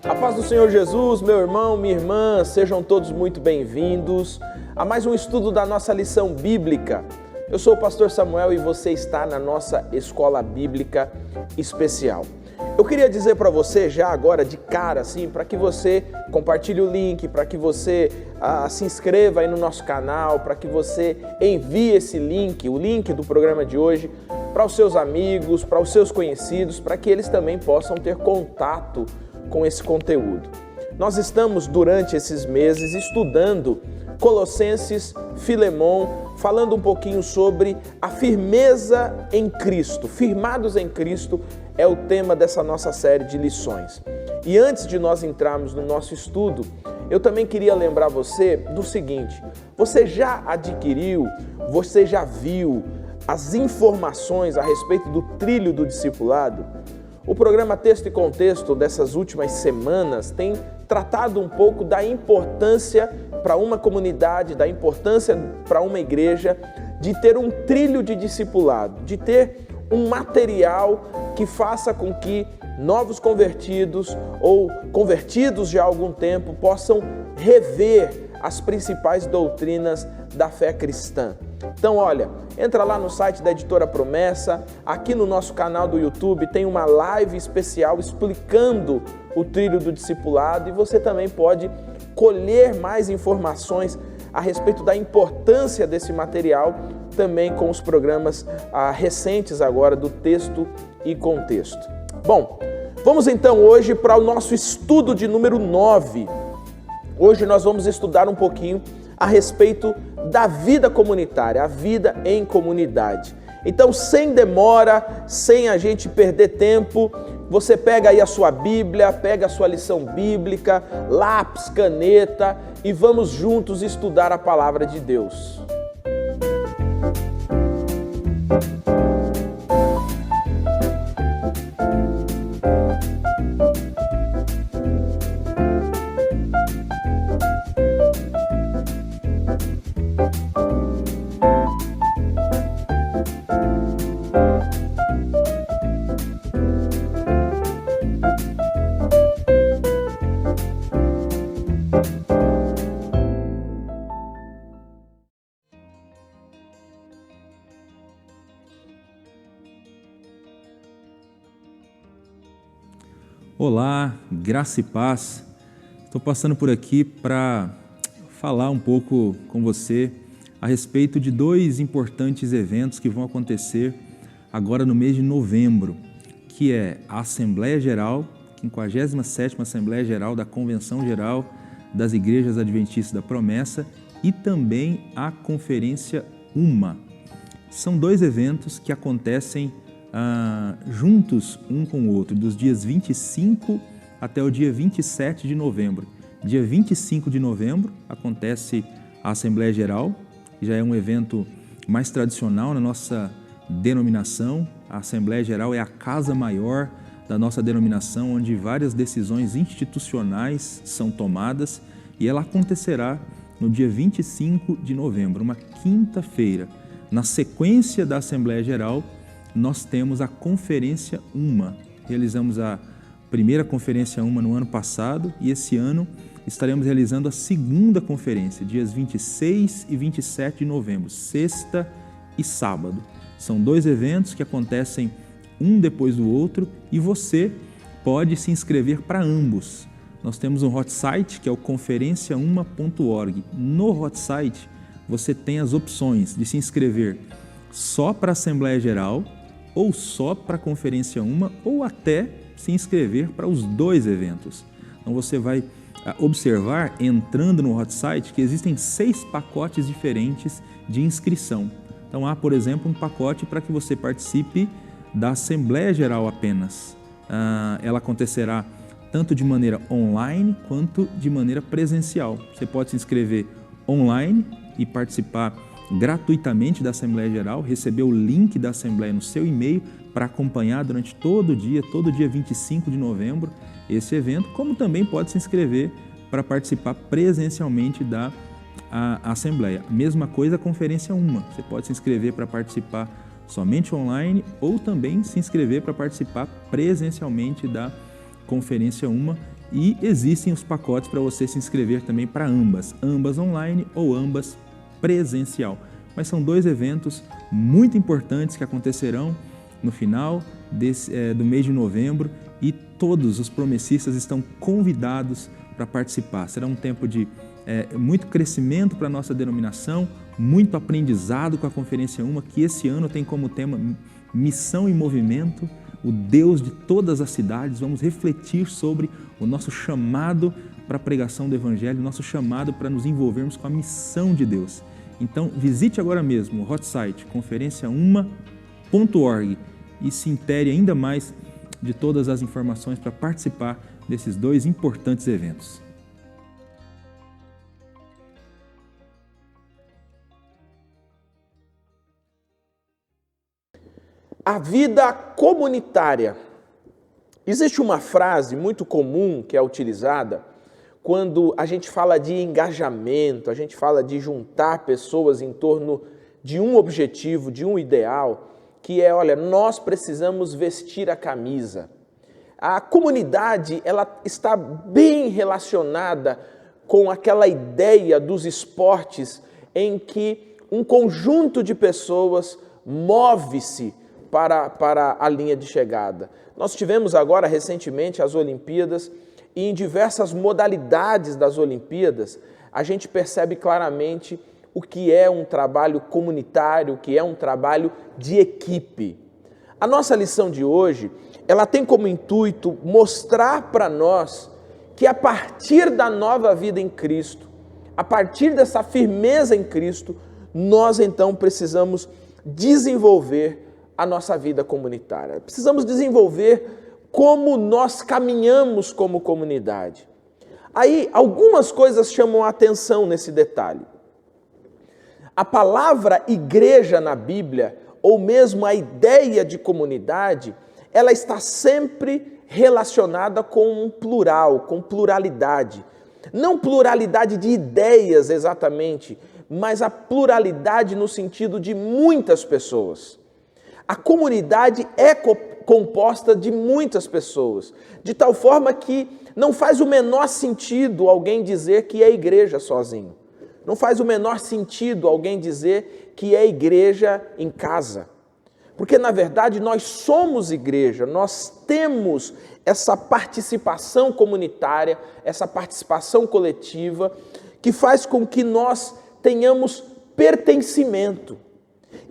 A paz do Senhor Jesus, meu irmão, minha irmã, sejam todos muito bem-vindos a mais um estudo da nossa lição bíblica. Eu sou o pastor Samuel e você está na nossa escola bíblica especial. Eu queria dizer para você já agora de cara, assim, para que você compartilhe o link, para que você se inscreva aí no nosso canal, para que você envie esse link, o link do programa de hoje, para os seus amigos, para os seus conhecidos, para que eles também possam ter contato com esse conteúdo. Nós estamos durante esses meses estudando Colossenses, Filemão, falando um pouquinho sobre a firmeza em Cristo. Firmados em Cristo é o tema dessa nossa série de lições. E antes de nós entrarmos no nosso estudo, eu também queria lembrar você do seguinte: você já adquiriu, você já viu as informações a respeito do trilho do discipulado? O programa Texto e Contexto dessas últimas semanas tem tratado um pouco da importância para uma comunidade, da importância para uma igreja de ter um trilho de discipulado, de ter um material que faça com que novos convertidos ou convertidos de há algum tempo possam rever as principais doutrinas da fé cristã. Então, olha, entra lá no site da Editora Promessa, aqui no nosso canal do YouTube tem uma live especial explicando o trilho do discipulado e você também pode colher mais informações a respeito da importância desse material também com os programas recentes agora do Texto e Contexto. Bom, vamos então hoje para o nosso estudo de número 9. Hoje nós vamos estudar um pouquinho a respeito da vida comunitária, a vida em comunidade. Então, sem demora, sem a gente perder tempo, você pega aí a sua Bíblia, pega a sua lição bíblica, lápis, caneta e vamos juntos estudar a palavra de Deus. Olá, graça e paz. Estou passando por aqui para falar um pouco com você a respeito de dois importantes eventos que vão acontecer agora no mês de novembro, que é a Assembleia Geral, 57ª Assembleia Geral da Convenção Geral das Igrejas Adventistas da Promessa e também a Conferência UMA. São dois eventos que acontecem juntos um com o outro, dos dias 25 até o dia 27 de novembro. Dia 25 de novembro acontece a Assembleia Geral, que já é um evento mais tradicional na nossa denominação. A Assembleia Geral é a casa maior da nossa denominação, onde várias decisões institucionais são tomadas, e ela acontecerá no dia 25 de novembro, uma quinta-feira. Na sequência da Assembleia Geral, nós temos a Conferência UMA. Realizamos a primeira Conferência UMA no ano passado e esse ano estaremos realizando a segunda conferência, dias 26 e 27 de novembro, sexta e sábado. São dois eventos que acontecem um depois do outro e você pode se inscrever para ambos. Nós temos um hot site que é o conferenciauma.org. No hot site você tem as opções de se inscrever só para a Assembleia Geral, ou só para a Conferência UMA, ou até se inscrever para os dois eventos. Então você vai observar, entrando no hot site, que existem 6 pacotes diferentes de inscrição. Então há, por exemplo, um pacote para que você participe da Assembleia Geral apenas. Ela acontecerá tanto de maneira online quanto de maneira presencial. Você pode se inscrever online e participar gratuitamente da Assembleia Geral, receber o link da Assembleia no seu e-mail para acompanhar durante todo dia 25 de novembro, esse evento, como também pode se inscrever para participar presencialmente da Assembleia. Mesma coisa a Conferência UMA, você pode se inscrever para participar somente online ou também se inscrever para participar presencialmente da Conferência UMA E existem os pacotes para você se inscrever também para ambas online ou ambas presencial. Mas são 2 eventos muito importantes que acontecerão no final do mês de novembro e todos os promessistas estão convidados para participar. Será um tempo de muito crescimento para a nossa denominação, muito aprendizado com a Conferência Uma, que esse ano tem como tema Missão em Movimento, o Deus de todas as cidades. Vamos refletir sobre o nosso chamado para a pregação do Evangelho, o nosso chamado para nos envolvermos com a missão de Deus. Então, visite agora mesmo o hot site conferenciauma.org e se intere ainda mais de todas as informações para participar desses 2 importantes eventos. A vida comunitária. Existe uma frase muito comum que é utilizada quando a gente fala de engajamento, a gente fala de juntar pessoas em torno de um objetivo, de um ideal, que é, olha, nós precisamos vestir a camisa. A comunidade, ela está bem relacionada com aquela ideia dos esportes em que um conjunto de pessoas move-se para a linha de chegada. Nós tivemos agora, recentemente, as Olimpíadas, e em diversas modalidades das Olimpíadas, a gente percebe claramente o que é um trabalho comunitário, o que é um trabalho de equipe. A nossa lição de hoje, ela tem como intuito mostrar para nós que a partir da nova vida em Cristo, a partir dessa firmeza em Cristo, nós então precisamos desenvolver a nossa vida comunitária. Precisamos desenvolver como nós caminhamos como comunidade. Aí, algumas coisas chamam a atenção nesse detalhe. A palavra igreja na Bíblia, ou mesmo a ideia de comunidade, ela está sempre relacionada com um plural, com pluralidade. Não pluralidade de ideias exatamente, mas a pluralidade no sentido de muitas pessoas. A comunidade é composta de muitas pessoas, de tal forma que não faz o menor sentido alguém dizer que é igreja sozinho. Não faz o menor sentido alguém dizer que é igreja em casa. Porque, na verdade, nós somos igreja, nós temos essa participação comunitária, essa participação coletiva, que faz com que nós tenhamos pertencimento.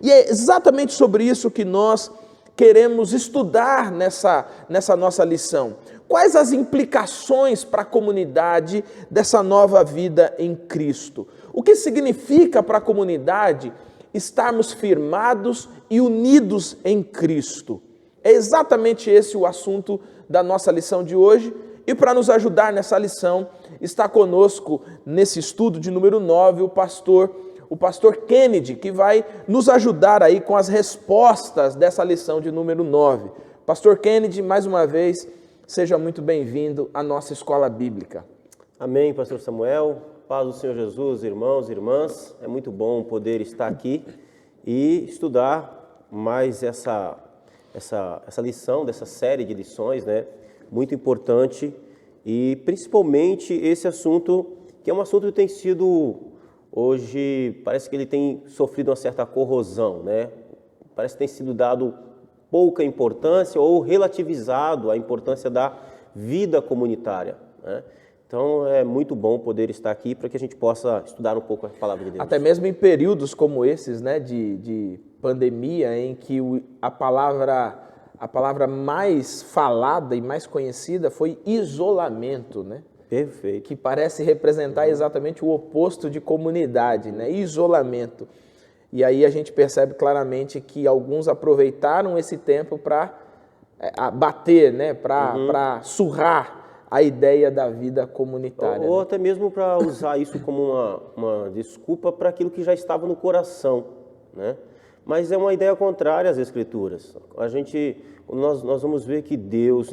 E é exatamente sobre isso que nós queremos estudar nessa nossa lição. Quais as implicações para a comunidade dessa nova vida em Cristo? O que significa para a comunidade estarmos firmados e unidos em Cristo? É exatamente esse o assunto da nossa lição de hoje. E para nos ajudar nessa lição, está conosco nesse estudo de número 9 o pastor Kennedy, que vai nos ajudar aí com as respostas dessa lição de número 9. Pastor Kennedy, mais uma vez, seja muito bem-vindo à nossa escola bíblica. Amém, pastor Samuel. Paz do Senhor Jesus, irmãos e irmãs. É muito bom poder estar aqui e estudar mais essa lição, dessa série de lições, né? Muito importante e principalmente esse assunto, que é um assunto que tem sido... Hoje, parece que ele tem sofrido uma certa corrosão, né? Parece que tem sido dado pouca importância ou relativizado a importância da vida comunitária, né? Então, é muito bom poder estar aqui para que a gente possa estudar um pouco a palavra de Deus. Até mesmo em períodos como esses, né, de pandemia, em que a palavra mais falada e mais conhecida foi isolamento, né? Perfeito. Que parece representar exatamente o oposto de comunidade, né? Isolamento. E aí a gente percebe claramente que alguns aproveitaram esse tempo para bater, né? Para surrar a ideia da vida comunitária. Ou né? até mesmo para usar isso como uma desculpa para aquilo que já estava no coração, né? Mas é uma ideia contrária às Escrituras. Nós vamos ver que Deus,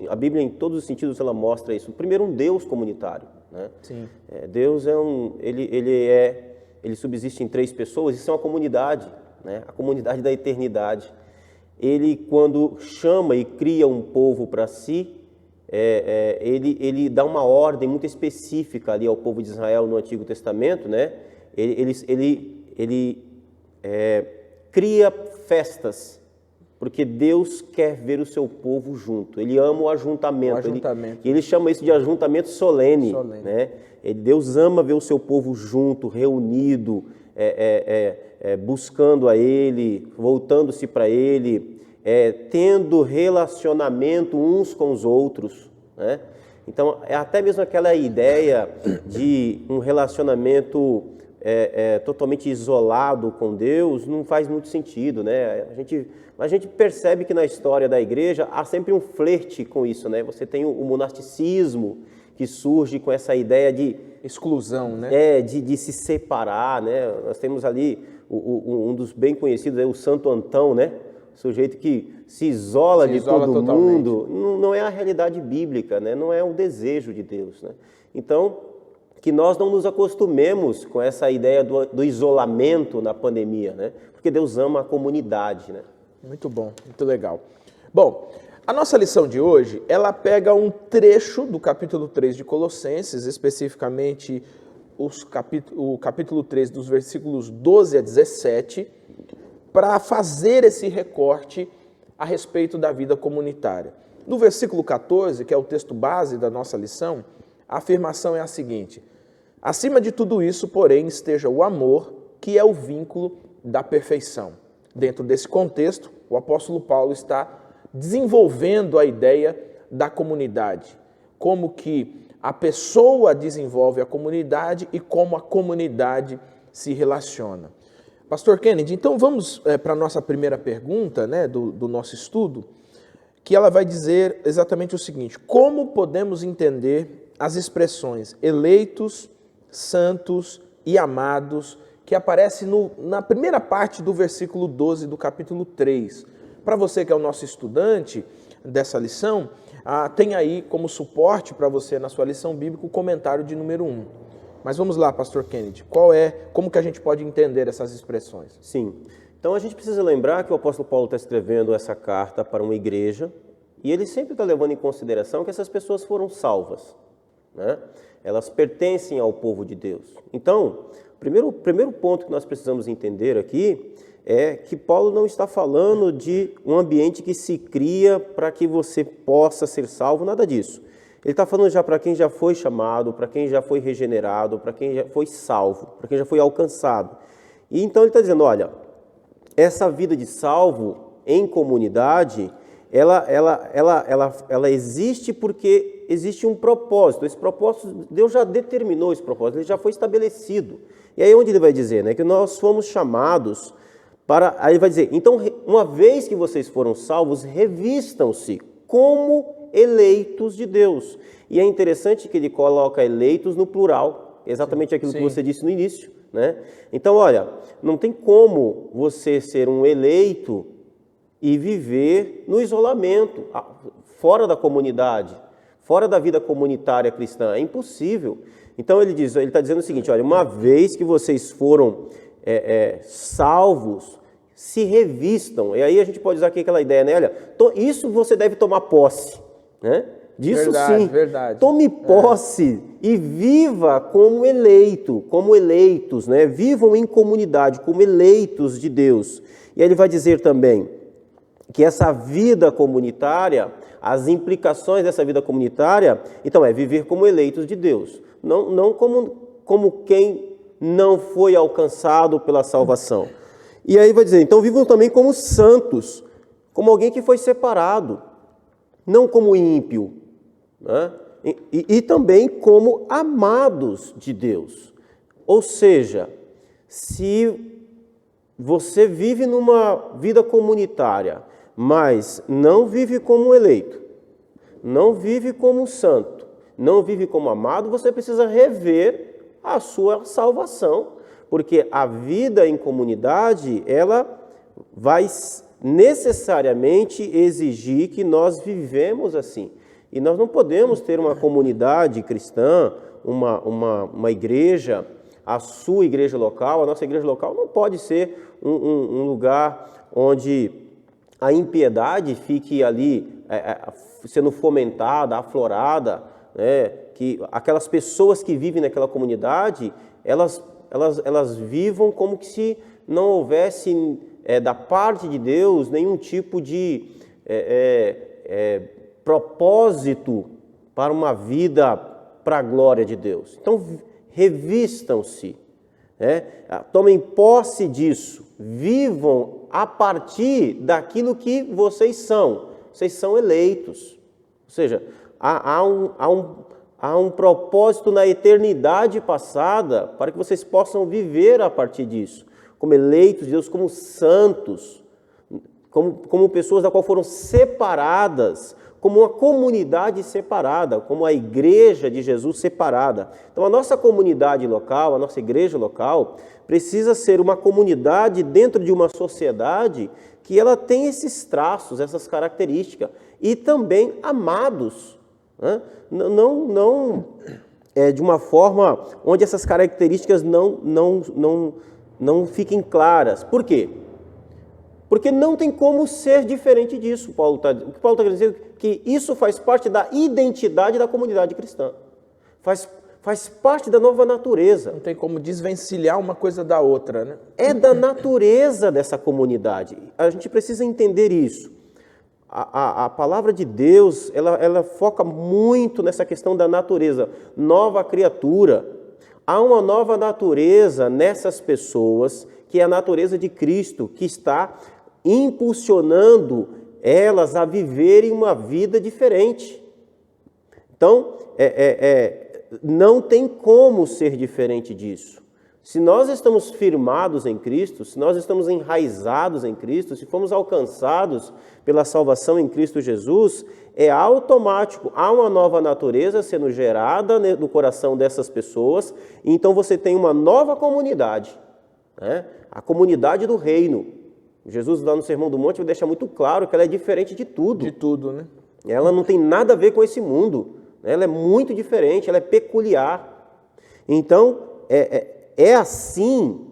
a Bíblia em todos os sentidos ela mostra isso. Primeiro, um Deus comunitário, né? Sim. Deus ele subsiste em 3 pessoas. Isso é uma comunidade, né? A comunidade da eternidade. Ele, quando chama e cria um povo para si, ele dá uma ordem muito específica ali ao povo de Israel no Antigo Testamento, né? Ele cria festas, porque Deus quer ver o seu povo junto. Ele ama o ajuntamento. Ele chama isso de ajuntamento solene. Né? Deus ama ver o seu povo junto, reunido, buscando a Ele, voltando-se para Ele, tendo relacionamento uns com os outros. Né? Então, até mesmo aquela ideia de um relacionamento totalmente isolado com Deus não faz muito sentido, né? A gente percebe que na história da igreja há sempre um flerte com isso, né? Você tem o monasticismo que surge com essa ideia de exclusão, né? De se separar, né? Nós temos ali um dos bem conhecidos, o Santo Antão, né? O sujeito que se isola de todo mundo. Não é a realidade bíblica, né? Não é o desejo de Deus, né? Então, que nós não nos acostumemos com essa ideia do isolamento na pandemia, né? Porque Deus ama a comunidade, né? Muito bom, muito legal. Bom, a nossa lição de hoje, ela pega um trecho do capítulo 3 de Colossenses, especificamente o capítulo 3 dos versículos 12 a 17, para fazer esse recorte a respeito da vida comunitária. No versículo 14, que é o texto base da nossa lição, a afirmação é a seguinte: acima de tudo isso, porém, esteja o amor, que é o vínculo da perfeição. Dentro desse contexto, o apóstolo Paulo está desenvolvendo a ideia da comunidade, como que a pessoa desenvolve a comunidade e como a comunidade se relaciona. Pastor Kennedy, então vamos para a nossa primeira pergunta, né, do nosso estudo, que ela vai dizer exatamente o seguinte: como podemos entender as expressões eleitos, santos e amados, que aparecem na primeira parte do versículo 12 do capítulo 3. Para você que é o nosso estudante dessa lição, tem aí como suporte para você na sua lição bíblica o comentário de número 1. Mas vamos lá, pastor Kennedy, como que a gente pode entender essas expressões? Sim, então a gente precisa lembrar que o apóstolo Paulo está escrevendo essa carta para uma igreja e ele sempre está levando em consideração que essas pessoas foram salvas, né? Elas pertencem ao povo de Deus. Então, o primeiro ponto que nós precisamos entender aqui é que Paulo não está falando de um ambiente que se cria para que você possa ser salvo, nada disso. Ele está falando já para quem já foi chamado, para quem já foi regenerado, para quem já foi salvo, para quem já foi alcançado. E então ele está dizendo, olha, essa vida de salvo em comunidade, ela existe porque existe um propósito. Esse propósito, Deus já determinou esse propósito, ele já foi estabelecido. E aí onde ele vai dizer, né, que nós fomos chamados para... Aí ele vai dizer, então, uma vez que vocês foram salvos, revistam-se como eleitos de Deus. E é interessante que ele coloca eleitos no plural, exatamente aquilo que você disse no início, né? Então, olha, não tem como você ser um eleito e viver no isolamento, fora da comunidade, fora da vida comunitária cristã. É impossível. Então ele está dizendo o seguinte, olha, uma vez que vocês foram salvos, se revistam. E aí a gente pode usar aqui aquela ideia, né? Olha, isso você deve tomar posse, né? Disso sim. Verdade. Tome posse e viva como eleito, como eleitos, né? Vivam em comunidade, como eleitos de Deus. E aí ele vai dizer também que essa vida comunitária, as implicações dessa vida comunitária, então viver como eleitos de Deus, não como quem não foi alcançado pela salvação. E aí vai dizer, então vivam também como santos, como alguém que foi separado, não como ímpio, né? E também como amados de Deus. Ou seja, se você vive numa vida comunitária, mas não vive como eleito, não vive como santo, não vive como amado, você precisa rever a sua salvação, porque a vida em comunidade, ela vai necessariamente exigir que nós vivemos assim. E nós não podemos ter uma comunidade cristã, uma igreja, a sua igreja local, a nossa igreja local não pode ser um lugar onde a impiedade fique ali sendo fomentada, aflorada, né? Que aquelas pessoas que vivem naquela comunidade, elas vivam como que se não houvesse da parte de Deus nenhum tipo de propósito para uma vida para a glória de Deus. Então, revistam-se, né? Tomem posse disso, vivam a partir daquilo que vocês são. Vocês são eleitos, ou seja, há um propósito na eternidade passada para que vocês possam viver a partir disso, como eleitos de Deus, como santos, como pessoas da qual foram separadas, como uma comunidade separada, como a igreja de Jesus separada. Então a nossa comunidade local, a nossa igreja local, precisa ser uma comunidade dentro de uma sociedade que ela tem esses traços, essas características, e também amados, né? Não de uma forma onde essas características não fiquem claras. Por quê? Porque não tem como ser diferente disso. O que Paulo está querendo dizer é que isso faz parte da identidade da comunidade cristã. Faz parte da nova natureza. Não tem como desvencilhar uma coisa da outra, né? É da natureza dessa comunidade. A gente precisa entender isso. A palavra de Deus, ela foca muito nessa questão da natureza. Nova criatura. Há uma nova natureza nessas pessoas, que é a natureza de Cristo, que está impulsionando elas a viverem uma vida diferente. Então, não tem como ser diferente disso. Se nós estamos firmados em Cristo, se nós estamos enraizados em Cristo, se fomos alcançados pela salvação em Cristo Jesus, é automático, há uma nova natureza sendo gerada no coração dessas pessoas, e então você tem uma nova comunidade, né? A comunidade do reino. Jesus, lá no Sermão do Monte, deixa muito claro que ela é diferente de tudo. De tudo, né? Ela não tem nada a ver com esse mundo, né? Ela é muito diferente, ela é peculiar. Então, é assim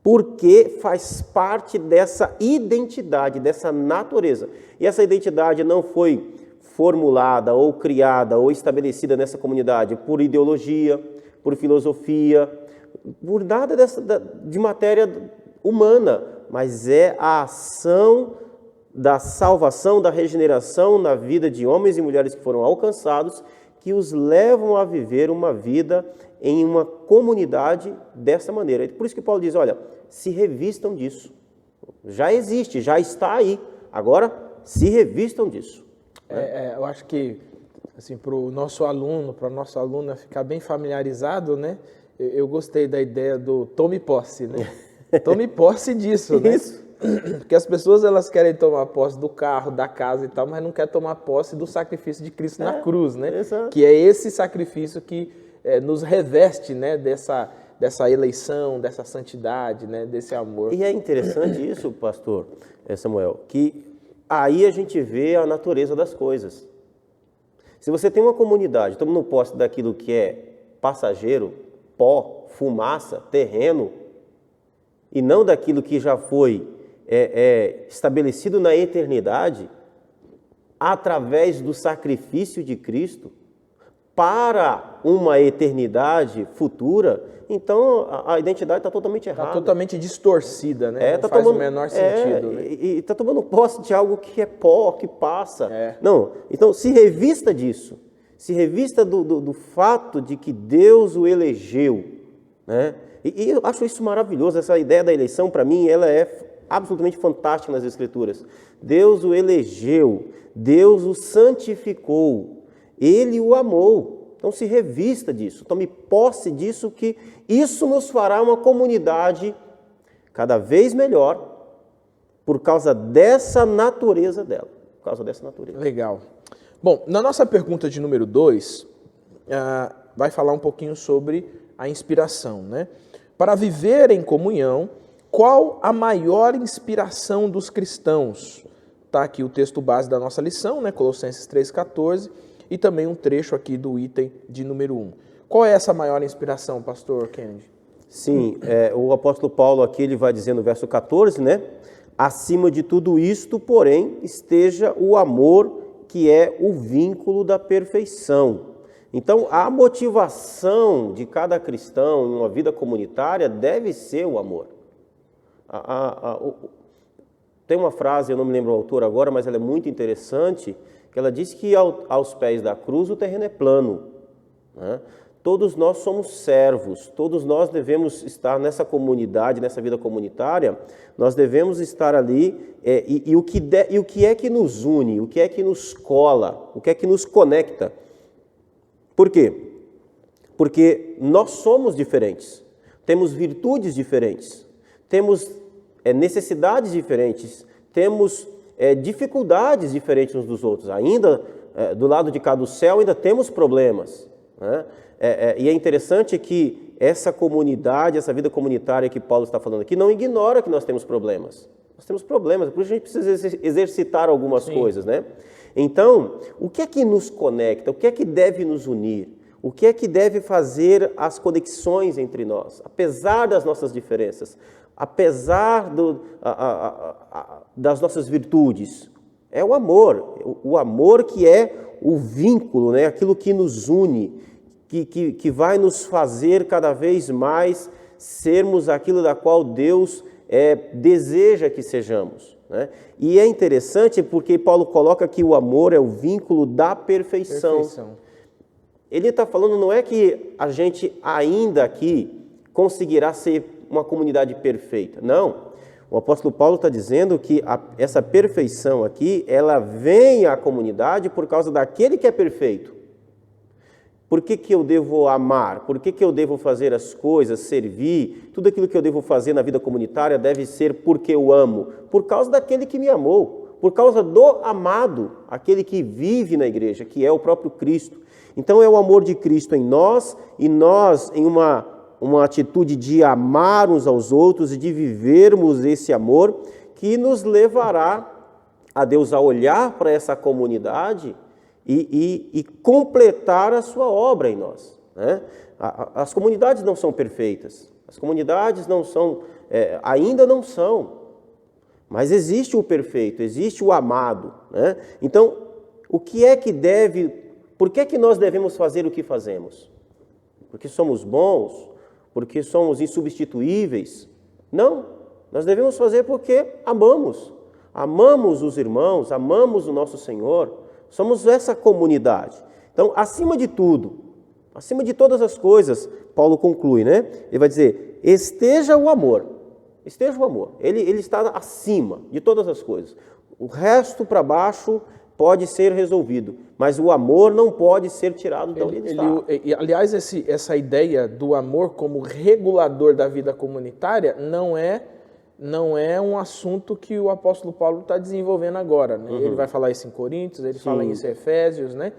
porque faz parte dessa identidade, dessa natureza. E essa identidade não foi formulada ou criada ou estabelecida nessa comunidade por ideologia, por filosofia, por nada de matéria humana, mas é a ação da salvação, da regeneração na vida de homens e mulheres que foram alcançados, que os levam a viver uma vida em uma comunidade dessa maneira. Por isso que Paulo diz, olha, se revistam disso. Já existe, já está aí. Agora, se revistam disso. Eu acho que, assim, para o nosso aluno, para a nossa aluna ficar bem familiarizado, né? Eu gostei da ideia do tome posse, né? Tome posse disso, né? Isso. Porque as pessoas, elas querem tomar posse do carro, da casa e tal, mas não querem tomar posse do sacrifício de Cristo na cruz, né? Exato. Que é esse sacrifício que nos reveste, né? Dessa eleição, dessa santidade, né? Desse amor. E é interessante isso, pastor Samuel, que aí a gente vê a natureza das coisas. Se você tem uma comunidade tomando posse daquilo que é passageiro, pó, fumaça, terreno, e não daquilo que já foi estabelecido na eternidade, através do sacrifício de Cristo, para uma eternidade futura, então a identidade está totalmente errada. Está totalmente distorcida, né? Não faz o menor sentido. Né? E está tomando posse de algo que é pó, que passa. É. Não, então se revista disso. Se revista do fato de que Deus o elegeu, né? E eu acho isso maravilhoso, essa ideia da eleição, para mim, ela é absolutamente fantástica nas Escrituras. Deus o elegeu, Deus o santificou, Ele o amou. Então se revista disso, tome posse disso, que isso nos fará uma comunidade cada vez melhor por causa dessa natureza dela. Por causa dessa natureza. Legal. Bom, na nossa pergunta de número 2, vai falar um pouquinho sobre a inspiração, né? Para viver em comunhão, qual a maior inspiração dos cristãos? Está aqui o texto base da nossa lição, né? Colossenses 3,14, e também um trecho aqui do item de número 1. Qual é essa maior inspiração, pastor Kennedy? Sim, o apóstolo Paulo aqui ele vai dizer no verso 14, né? Acima de tudo isto, porém, esteja o amor, que é o vínculo da perfeição. Então, a motivação de cada cristão em uma vida comunitária deve ser o amor. Tem uma frase, eu não me lembro o autor agora, mas ela é muito interessante, que ela diz que aos pés da cruz o terreno é plano, né? Todos nós somos servos, todos nós devemos estar nessa comunidade, nessa vida comunitária, nós devemos estar ali, e o que é que nos une, o que é que nos cola, o que é que nos conecta? Por quê? Porque nós somos diferentes, temos virtudes diferentes, temos necessidades diferentes, temos dificuldades diferentes uns dos outros. Ainda, do lado de cá do céu, ainda temos problemas, né? E é interessante que essa comunidade, essa vida comunitária que Paulo está falando aqui, não ignora que nós temos problemas. Nós temos problemas, por isso a gente precisa exercitar algumas coisas, né? Então, o que é que nos conecta? O que é que deve nos unir? O que é que deve fazer as conexões entre nós? Apesar das nossas diferenças, apesar das nossas virtudes, é o amor que é o vínculo, né? Aquilo que nos une, que vai nos fazer cada vez mais sermos aquilo da qual Deus deseja que sejamos, né? E é interessante porque Paulo coloca que o amor é o vínculo da perfeição. Ele está falando, não é que a gente ainda aqui conseguirá ser uma comunidade perfeita, não. O apóstolo Paulo está dizendo que essa perfeição aqui, ela vem à comunidade por causa daquele que é perfeito. Por que eu devo amar? Por que eu devo fazer as coisas, servir? Tudo aquilo que eu devo fazer na vida comunitária deve ser porque eu amo. Por causa daquele que me amou. Por causa do amado, aquele que vive na igreja, que é o próprio Cristo. Então é o amor de Cristo em nós, e nós em uma atitude de amar uns aos outros e de vivermos esse amor, que nos levará a Deus a olhar para essa comunidade e completar a sua obra em nós, né? As comunidades não são perfeitas, as comunidades não são, ainda não são, mas existe o perfeito, existe o amado, né? Então, por que é que nós devemos fazer o que fazemos? Porque somos bons? Porque somos insubstituíveis? Não, nós devemos fazer porque amamos os irmãos, amamos o nosso Senhor. Somos essa comunidade. Então, acima de tudo, acima de todas as coisas, Paulo conclui, né? Ele vai dizer, esteja o amor. Esteja o amor. Ele está acima de todas as coisas. O resto para baixo pode ser resolvido, mas o amor não pode ser tirado de onde ele está. Aliás, essa ideia do amor como regulador da vida comunitária não é um assunto que o apóstolo Paulo está desenvolvendo agora, né? Ele vai falar isso em Coríntios, ele fala isso em Efésios, né?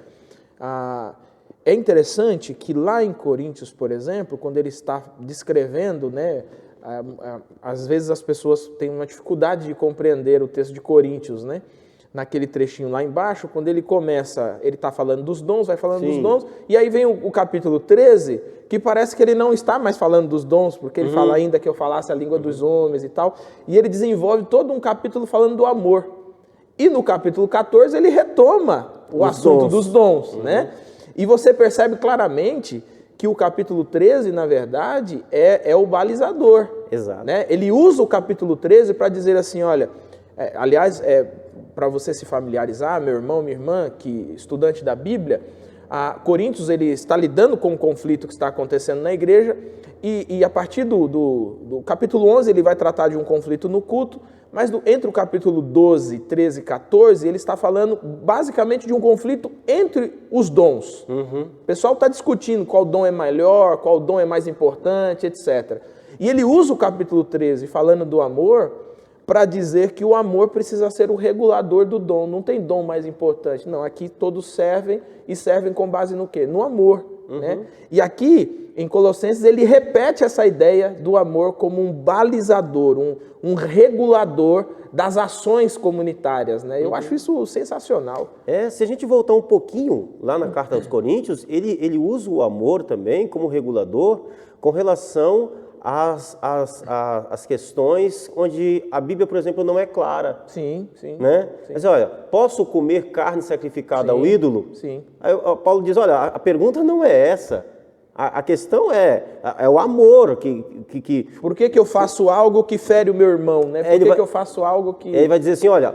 É interessante que lá em Coríntios, por exemplo, quando ele está descrevendo, né? Às vezes as pessoas têm uma dificuldade de compreender o texto de Coríntios, né? Naquele trechinho lá embaixo, quando ele começa, ele está falando dos dons, vai falando dos dons, e aí vem o capítulo 13, que parece que ele não está mais falando dos dons, porque ele fala ainda que eu falasse a língua dos homens e tal, e ele desenvolve todo um capítulo falando do amor. E no capítulo 14 ele retoma o assunto dos dons, né? E você percebe claramente que o capítulo 13, na verdade, é o balizador. Exato. Né? Ele usa o capítulo 13 para dizer assim, olha, aliás, para você se familiarizar, meu irmão, minha irmã, que estudante da Bíblia, Coríntios ele está lidando com o conflito que está acontecendo na igreja, e a partir do capítulo 11 ele vai tratar de um conflito no culto, mas entre o capítulo 12, 13 e 14, ele está falando basicamente de um conflito entre os dons. O pessoal está discutindo qual dom é melhor, qual dom é mais importante, etc. E ele usa o capítulo 13 falando do amor para dizer que o amor precisa ser o regulador do dom. Não tem dom mais importante. Não, aqui todos servem, e servem com base no quê? No amor. Né? E aqui, em Colossenses, ele repete essa ideia do amor como um balizador, um regulador das ações comunitárias. Né? Eu acho isso sensacional. Se a gente voltar um pouquinho lá na Carta aos Coríntios, ele usa o amor também como regulador com relação as questões onde a Bíblia, por exemplo, não é clara. Sim, sim. Né? Sim. Mas olha, posso comer carne sacrificada ao ídolo? Sim. Aí Paulo diz, olha, a pergunta não é essa. A questão é o amor que... Por que eu faço algo que fere o meu irmão, né? Por que eu faço algo que... Ele vai dizer assim, olha,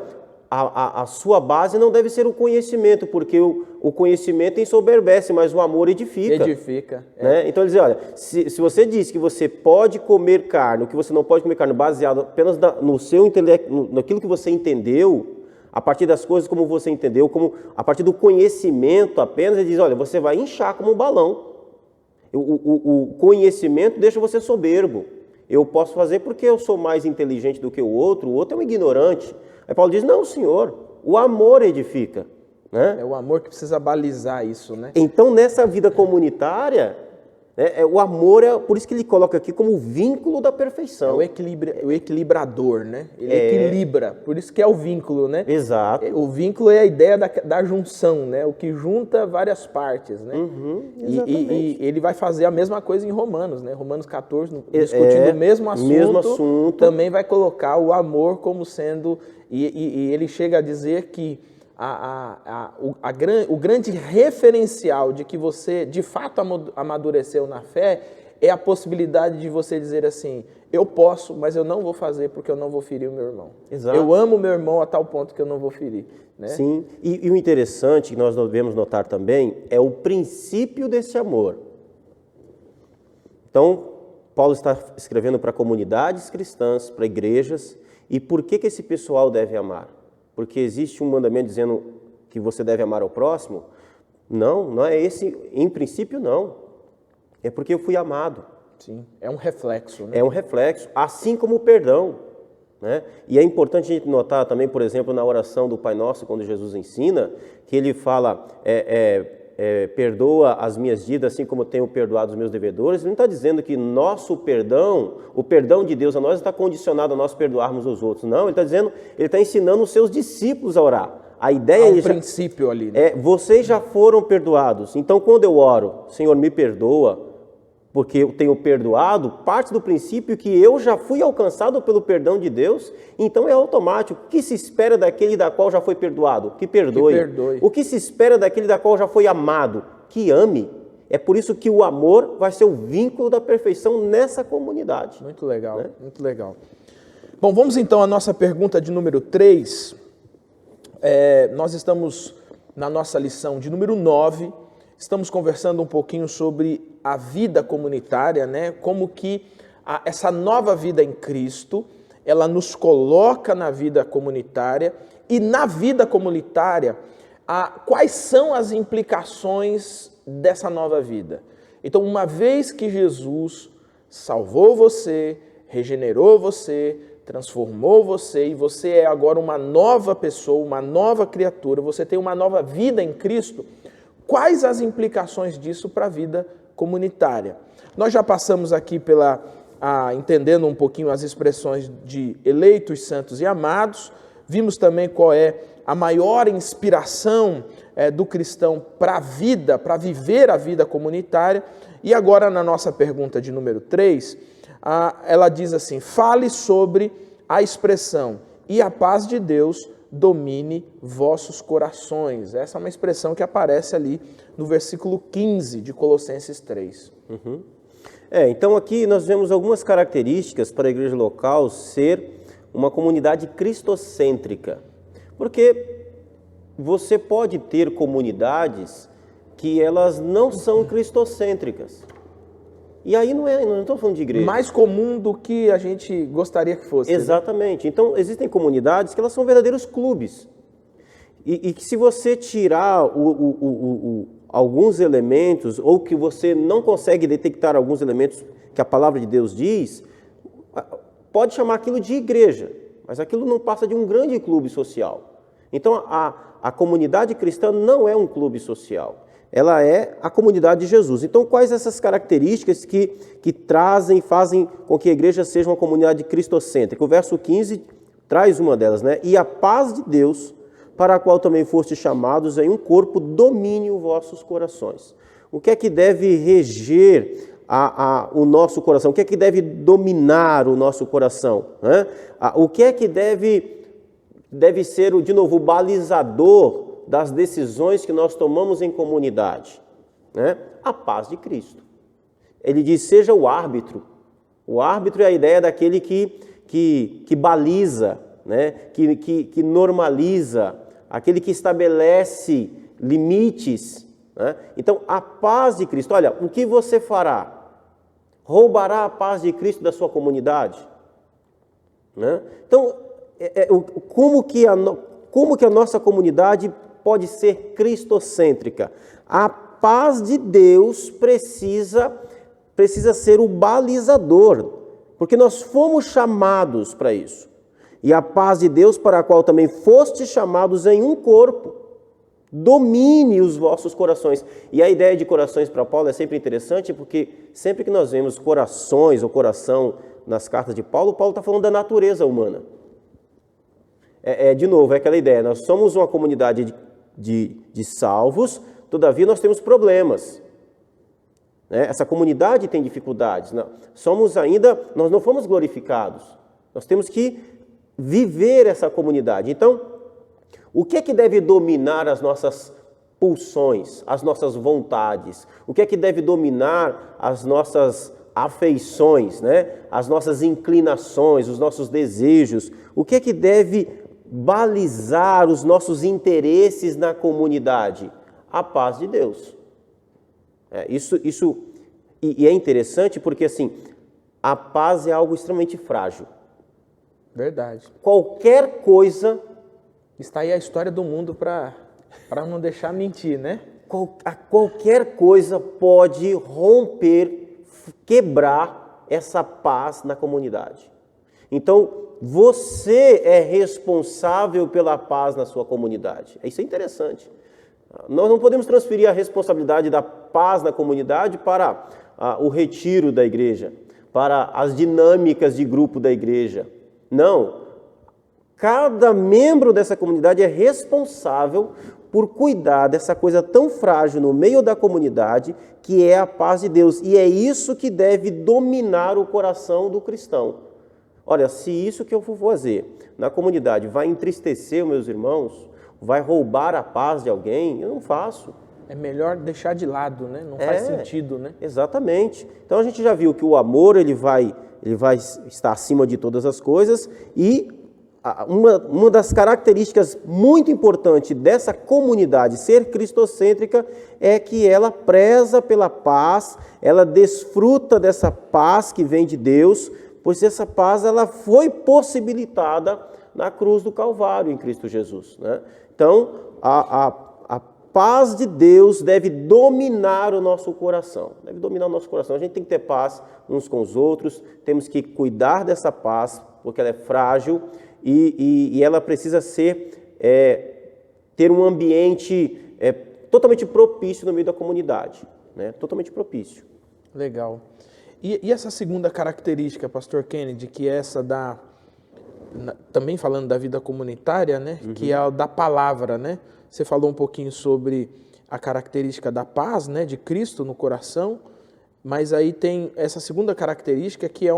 a sua base não deve ser o conhecimento, porque o conhecimento ensoberbece, mas o amor edifica. Edifica. Né? Então ele diz, olha, se você diz que você pode comer carne, ou que você não pode comer carne baseado apenas no seu intelecto, naquilo que você entendeu, a partir das coisas como você entendeu, a partir do conhecimento apenas, ele diz, olha, você vai inchar como um balão. O conhecimento deixa você soberbo. Eu posso fazer porque eu sou mais inteligente do que o outro é um ignorante. Aí Paulo diz, não, senhor, o amor edifica. Né? É o amor que precisa balizar isso, né? Então, nessa vida comunitária, o amor por isso que ele coloca aqui como o vínculo da perfeição. É o equilibrador, né? Ele equilibra, por isso que é o vínculo, né? Exato. O vínculo é a ideia da junção, né? O que junta várias partes, né? Exatamente. E ele vai fazer a mesma coisa em Romanos, né? Romanos 14, discutindo o mesmo assunto, também vai colocar o amor como sendo... E ele chega a dizer que o grande referencial de que você de fato amadureceu na fé é a possibilidade de você dizer assim, eu posso, mas eu não vou fazer porque eu não vou ferir o meu irmão. Exato. Eu amo meu irmão a tal ponto que eu não vou ferir. Né? Sim, e o interessante que nós devemos notar também é o princípio desse amor. Então, Paulo está escrevendo para comunidades cristãs, para igrejas, e por que esse pessoal deve amar? Porque existe um mandamento dizendo que você deve amar ao próximo? Não é esse, em princípio não. É porque eu fui amado. Sim, é um reflexo. Né? É um reflexo, assim como o perdão. Né? E é importante a gente notar também, por exemplo, na oração do Pai Nosso, quando Jesus ensina, que ele fala, perdoa as minhas dívidas assim como tenho perdoado os meus devedores. Ele não está dizendo que nosso perdão, o perdão de Deus a nós está condicionado a nós perdoarmos os outros. Não, ele está dizendo, ele está ensinando os seus discípulos a orar. A ideia é um princípio ali. Né? Vocês já foram perdoados. Então, quando eu oro, Senhor, me perdoa, porque eu tenho perdoado, parte do princípio que eu já fui alcançado pelo perdão de Deus, então é automático. O que se espera daquele da qual já foi perdoado? Que perdoe. O que se espera daquele da qual já foi amado? Que ame. É por isso que o amor vai ser o vínculo da perfeição nessa comunidade. Muito legal, né? Muito legal. Bom, vamos então à nossa pergunta de número 3. Nós estamos na nossa lição de número 9, estamos conversando um pouquinho sobre a vida comunitária, né? Como que essa nova vida em Cristo, ela nos coloca na vida comunitária, e na vida comunitária, quais são as implicações dessa nova vida? Então, uma vez que Jesus salvou você, regenerou você, transformou você, e você é agora uma nova pessoa, uma nova criatura, você tem uma nova vida em Cristo, quais as implicações disso para a vida comunitária? Nós já passamos aqui entendendo um pouquinho as expressões de eleitos, santos e amados, vimos também qual é a maior inspiração do cristão para a vida, para viver a vida comunitária, e agora na nossa pergunta de número 3, ela diz assim, fale sobre a expressão, e a paz de Deus domine vossos corações. Essa é uma expressão que aparece ali no versículo 15 de Colossenses 3. Uhum. Então aqui nós vemos algumas características para a igreja local ser uma comunidade cristocêntrica. Porque você pode ter comunidades que elas não são cristocêntricas. E aí não estou falando de igreja. Mais comum do que a gente gostaria que fosse. Exatamente. Né? Então, existem comunidades que elas são verdadeiros clubes. E que se você tirar alguns elementos, ou que você não consegue detectar alguns elementos que a palavra de Deus diz, pode chamar aquilo de igreja. Mas aquilo não passa de um grande clube social. Então, a comunidade cristã não é um clube social. Ela é a comunidade de Jesus. Então, quais essas características que fazem com que a igreja seja uma comunidade cristocêntrica? O verso 15 traz uma delas, né? E a paz de Deus, para a qual também fostes chamados em um corpo, domine os vossos corações. O que é que deve reger o nosso coração? O que é que deve dominar o nosso coração? Né? O que é que deve ser, de novo, o balizador das decisões que nós tomamos em comunidade? Né? A paz de Cristo. Ele diz, seja o árbitro. O árbitro é a ideia daquele que baliza, né? que normaliza, aquele que estabelece limites. Né? Então, a paz de Cristo. Olha, o que você fará? Roubará a paz de Cristo da sua comunidade? Né? Então, como que a nossa comunidade pode ser cristocêntrica? A paz de Deus precisa ser o balizador, porque nós fomos chamados para isso. E a paz de Deus, para a qual também fostes chamados em um corpo, domine os vossos corações. E a ideia de corações para Paulo é sempre interessante, porque sempre que nós vemos corações ou coração nas cartas de Paulo, Paulo está falando da natureza humana. De novo, é aquela ideia, nós somos uma comunidade de salvos, todavia nós temos problemas. Essa comunidade tem dificuldades. Nós não fomos glorificados. Nós temos que viver essa comunidade. Então, o que é que deve dominar as nossas pulsões, as nossas vontades? O que é que deve dominar as nossas afeições, né? As nossas inclinações, os nossos desejos? O que é que deve balizar os nossos interesses na comunidade? A paz de Deus. E é interessante porque, assim, a paz é algo extremamente frágil. Verdade. Qualquer coisa... Está aí a história do mundo para não deixar mentir, né? Qualquer coisa pode romper, quebrar essa paz na comunidade. Então, você é responsável pela paz na sua comunidade. Isso é interessante. Nós não podemos transferir a responsabilidade da paz na comunidade para o retiro da igreja, para as dinâmicas de grupo da igreja. Não. Cada membro dessa comunidade é responsável por cuidar dessa coisa tão frágil no meio da comunidade, que é a paz de Deus. E é isso que deve dominar o coração do cristão. Olha, se isso que eu for fazer na comunidade vai entristecer meus irmãos, vai roubar a paz de alguém, eu não faço. É melhor deixar de lado, né? Não faz sentido, né? Exatamente. Então a gente já viu que o amor ele vai estar acima de todas as coisas, e uma das características muito importantes dessa comunidade ser cristocêntrica é que ela preza pela paz, ela desfruta dessa paz que vem de Deus, pois essa paz ela foi possibilitada na cruz do Calvário em Cristo Jesus, né? Então, a paz de Deus deve dominar o nosso coração. Deve dominar o nosso coração. A gente tem que ter paz uns com os outros, temos que cuidar dessa paz, porque ela é frágil e ela precisa ter um ambiente totalmente propício no meio da comunidade, né? Totalmente propício. Legal. E essa segunda característica, Pastor Kennedy, que é essa também falando da vida comunitária, né? Uhum. Que é a da palavra, né? Você falou um pouquinho sobre a característica da paz, né? De Cristo no coração, mas aí tem essa segunda característica que é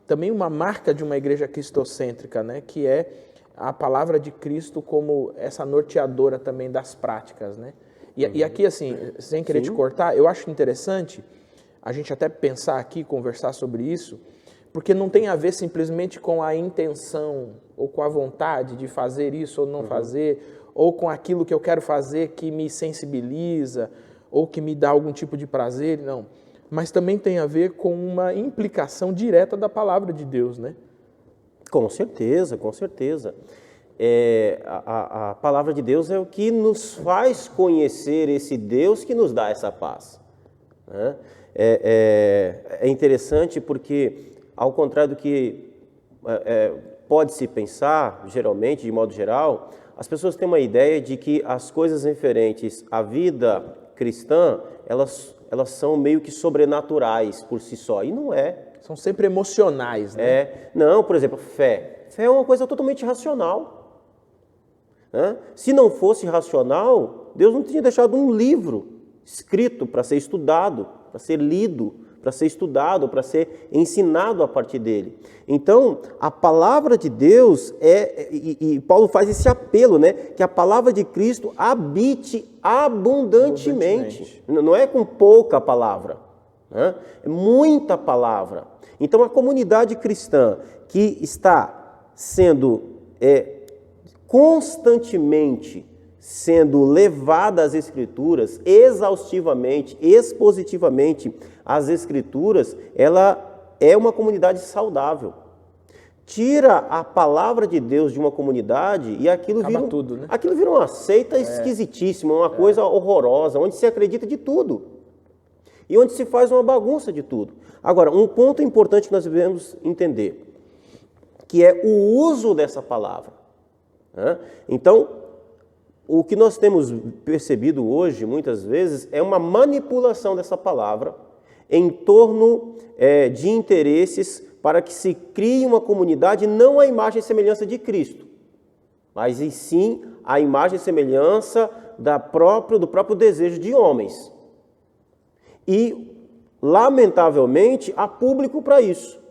também uma marca de uma igreja cristocêntrica, né? Que é a palavra de Cristo como essa norteadora também das práticas, né? E aqui, assim, sem querer te cortar, eu acho interessante a gente até pensar aqui, conversar sobre isso, porque não tem a ver simplesmente com a intenção ou com a vontade de fazer isso ou não fazer, ou com aquilo que eu quero fazer que me sensibiliza ou que me dá algum tipo de prazer, não. Mas também tem a ver com uma implicação direta da palavra de Deus, né? Com certeza, com certeza. A palavra de Deus é o que nos faz conhecer esse Deus que nos dá essa paz, né? É interessante porque, ao contrário do que pode-se pensar, geralmente, de modo geral, as pessoas têm uma ideia de que as coisas referentes à vida cristã, elas são meio que sobrenaturais por si só, e não é. São sempre emocionais, né? Não, por exemplo, fé. Fé é uma coisa totalmente racional, né? Se não fosse racional, Deus não tinha deixado um livro escrito para ser estudado, para ser lido, para ser estudado, para ser ensinado a partir dele. Então, a palavra de Deus e Paulo faz esse apelo, né? Que a palavra de Cristo habite abundantemente. Não é com pouca palavra, né? É muita palavra. Então, a comunidade cristã que está sendo constantemente sendo levada às Escrituras, exaustivamente, expositivamente às Escrituras, ela é uma comunidade saudável. Tira a palavra de Deus de uma comunidade e aquilo vira uma seita esquisitíssima, uma coisa horrorosa, onde se acredita de tudo e onde se faz uma bagunça de tudo. Agora, um ponto importante que nós devemos entender, que é o uso dessa palavra, né? Então, o que nós temos percebido hoje, muitas vezes, é uma manipulação dessa palavra em torno de interesses para que se crie uma comunidade não à imagem e semelhança de Cristo, mas e sim à imagem e semelhança do próprio desejo de homens. E, lamentavelmente, há público para isso.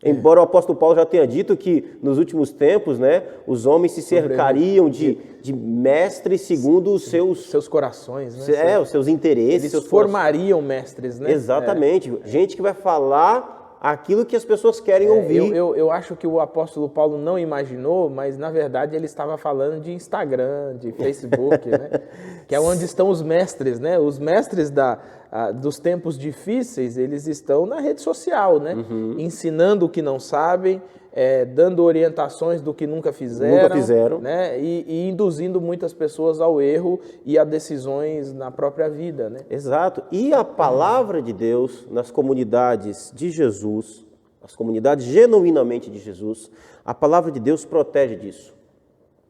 Embora o apóstolo Paulo já tenha dito que nos últimos tempos, né, os homens se cercariam de mestres segundo os seus corações, né? Os seus interesses. Eles formariam mestres, né? Exatamente. Gente que vai falar aquilo que as pessoas querem ouvir. Eu acho que o apóstolo Paulo não imaginou, mas na verdade ele estava falando de Instagram, de Facebook, né? Que é onde estão os mestres, né? Os mestres dos tempos difíceis, eles estão na rede social, né? Ensinando o que não sabem, dando orientações do que nunca fizeram. Né? E induzindo muitas pessoas ao erro e a decisões na própria vida, né? Exato. E a palavra de Deus nas comunidades de Jesus, as comunidades genuinamente de Jesus, a palavra de Deus protege disso.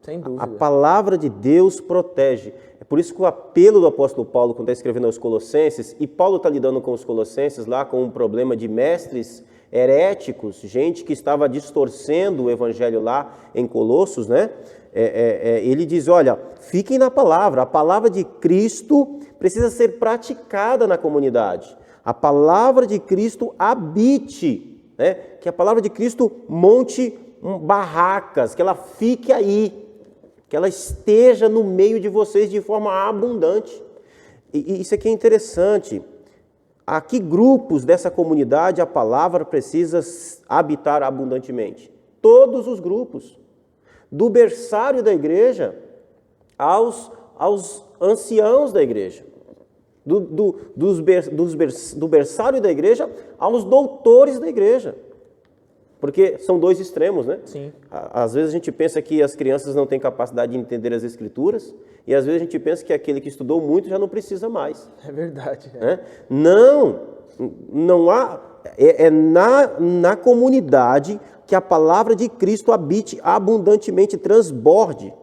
Sem dúvida. A palavra de Deus protege. É por isso que o apelo do apóstolo Paulo, quando está escrevendo aos Colossenses, e Paulo está lidando com os Colossenses lá com um problema de mestres heréticos, gente que estava distorcendo o evangelho lá em Colossos, né? Ele diz, olha, fiquem na palavra, a palavra de Cristo precisa ser praticada na comunidade. A palavra de Cristo habite, né? Que a palavra de Cristo monte barracas, que ela fique aí, que ela esteja no meio de vocês de forma abundante. E isso aqui é interessante. A que grupos dessa comunidade a palavra precisa habitar abundantemente? Todos os grupos. Do berçário da igreja aos anciãos da igreja. Do berçário da igreja aos doutores da igreja. Porque são dois extremos, né? Sim. Às vezes a gente pensa que as crianças não têm capacidade de entender as Escrituras, e às vezes a gente pensa que aquele que estudou muito já não precisa mais. É verdade. Não há. Na comunidade que a palavra de Cristo habite abundantemente, transborde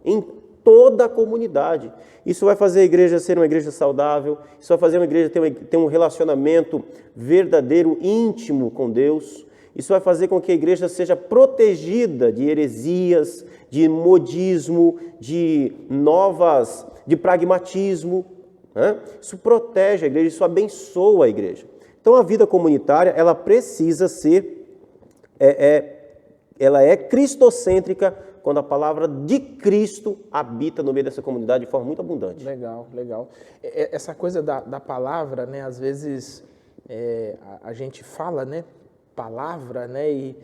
em toda a comunidade. Isso vai fazer a igreja ser uma igreja saudável, isso vai fazer uma igreja ter um relacionamento verdadeiro, íntimo com Deus. Isso vai fazer com que a igreja seja protegida de heresias, de modismo, de pragmatismo. Né? Isso protege a igreja, isso abençoa a igreja. Então a vida comunitária, ela precisa ser, ela é cristocêntrica, quando a palavra de Cristo habita no meio dessa comunidade de forma muito abundante. Legal. Essa coisa da palavra, né? Às vezes a gente fala, né? Palavra, né? E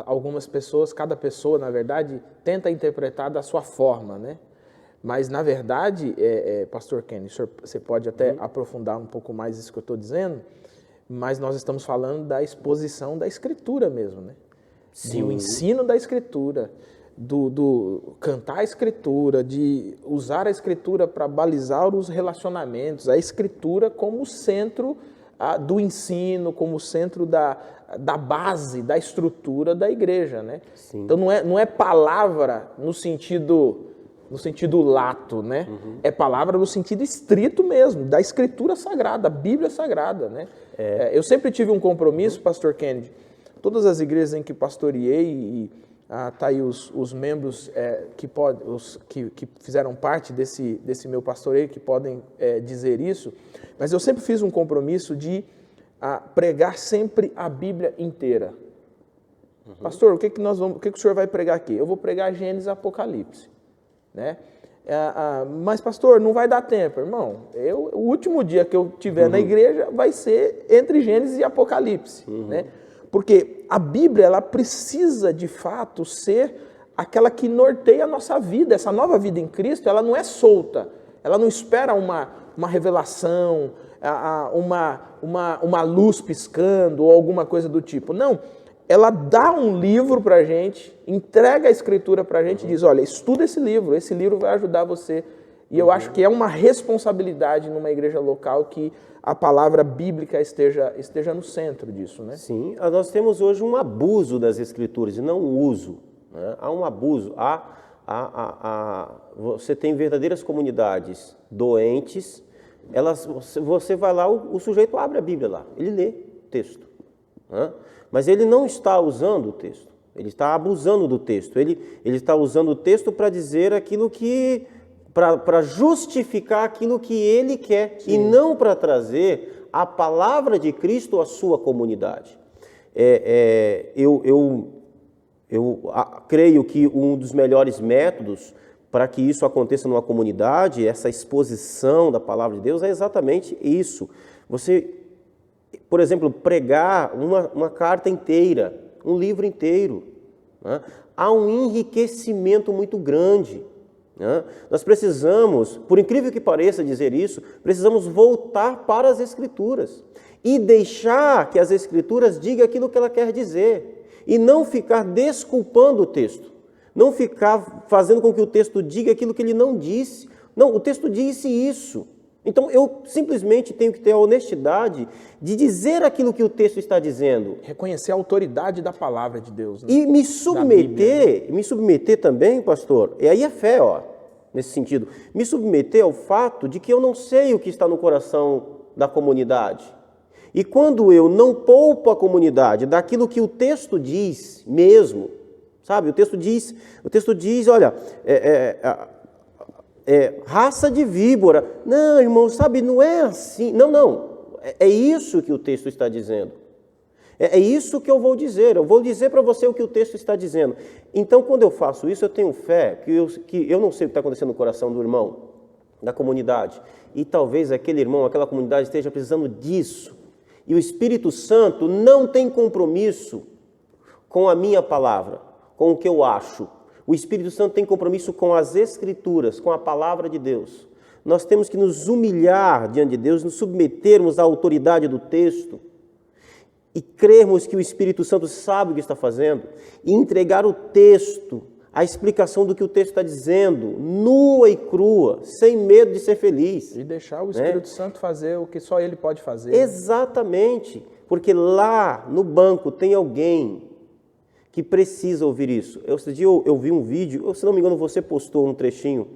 algumas pessoas, cada pessoa, na verdade, tenta interpretar da sua forma, né? Mas, na verdade, Pastor Kenny, você pode até aprofundar um pouco mais isso que eu estou dizendo, mas nós estamos falando da exposição da Escritura mesmo, né? Sim. Do ensino da Escritura, do cantar a Escritura, de usar a Escritura para balizar os relacionamentos, a Escritura como centro do ensino, como centro da base, da estrutura da igreja, né? Sim. Então não é palavra no sentido lato, né? É palavra no sentido estrito mesmo, da Escritura Sagrada, da Bíblia Sagrada, né? Eu sempre tive um compromisso, Pastor Kennedy, todas as igrejas em que pastoreei, tá aí os membros que fizeram parte desse meu pastoreio que podem dizer isso, mas eu sempre fiz um compromisso de pregar sempre a Bíblia inteira. Pastor, o que o senhor vai pregar aqui? Eu vou pregar Gênesis e Apocalipse, né? Mas pastor, não vai dar tempo, irmão. O último dia que eu tiver na igreja vai ser entre Gênesis e Apocalipse, né? Porque a Bíblia, ela precisa de fato ser aquela que norteia a nossa vida. Essa nova vida em Cristo, ela não é solta, ela não espera uma revelação, uma luz piscando ou alguma coisa do tipo. Não, ela dá um livro para a gente, entrega a Escritura para a gente e diz, olha, estuda esse livro vai ajudar você. E eu acho que é uma responsabilidade numa igreja local que a palavra bíblica esteja no centro disso, né? Sim, nós temos hoje um abuso das Escrituras e não um uso, né? Há um abuso, você tem verdadeiras comunidades doentes, você vai lá, o sujeito abre a Bíblia lá, ele lê o texto, né? Mas ele não está usando o texto, ele está abusando do texto, ele está usando o texto para dizer aquilo que, para justificar aquilo que ele quer. Sim. E não para trazer a palavra de Cristo à sua comunidade. Eu creio que um dos melhores métodos para que isso aconteça numa comunidade, essa exposição da palavra de Deus, é exatamente isso. Você, por exemplo, pregar uma carta inteira, um livro inteiro, né? Há um enriquecimento muito grande, né? Nós precisamos, por incrível que pareça dizer isso, precisamos voltar para as Escrituras e deixar que as Escrituras digam aquilo que ela quer dizer e não ficar desculpando o texto, não ficar fazendo com que o texto diga aquilo que ele não disse. Não, o texto disse isso. Então, eu simplesmente tenho que ter a honestidade de dizer aquilo que o texto está dizendo. Reconhecer a autoridade da palavra de Deus, né? E me submeter também, pastor, e aí é fé, nesse sentido, me submeter ao fato de que eu não sei o que está no coração da comunidade. E quando eu não poupo a comunidade daquilo que o texto diz mesmo, sabe? O texto diz, olha, raça de víbora. Não, irmão, sabe, não é assim. Não. É isso que o texto está dizendo. É isso que eu vou dizer. Eu vou dizer para você o que o texto está dizendo. Então, quando eu faço isso, eu tenho fé que eu não sei o que está acontecendo no coração do irmão, da comunidade. E talvez aquele irmão, aquela comunidade esteja precisando disso. E o Espírito Santo não tem compromisso com a minha palavra, com o que eu acho. O Espírito Santo tem compromisso com as Escrituras, com a palavra de Deus. Nós temos que nos humilhar diante de Deus, nos submetermos à autoridade do texto e crermos que o Espírito Santo sabe o que está fazendo e entregar o texto, a explicação do que o texto está dizendo, nua e crua, sem medo de ser feliz. E deixar o Espírito Santo fazer o que só ele pode fazer. Exatamente, porque lá no banco tem alguém que precisa ouvir isso. Esse dia eu vi um vídeo, se não me engano você postou um trechinho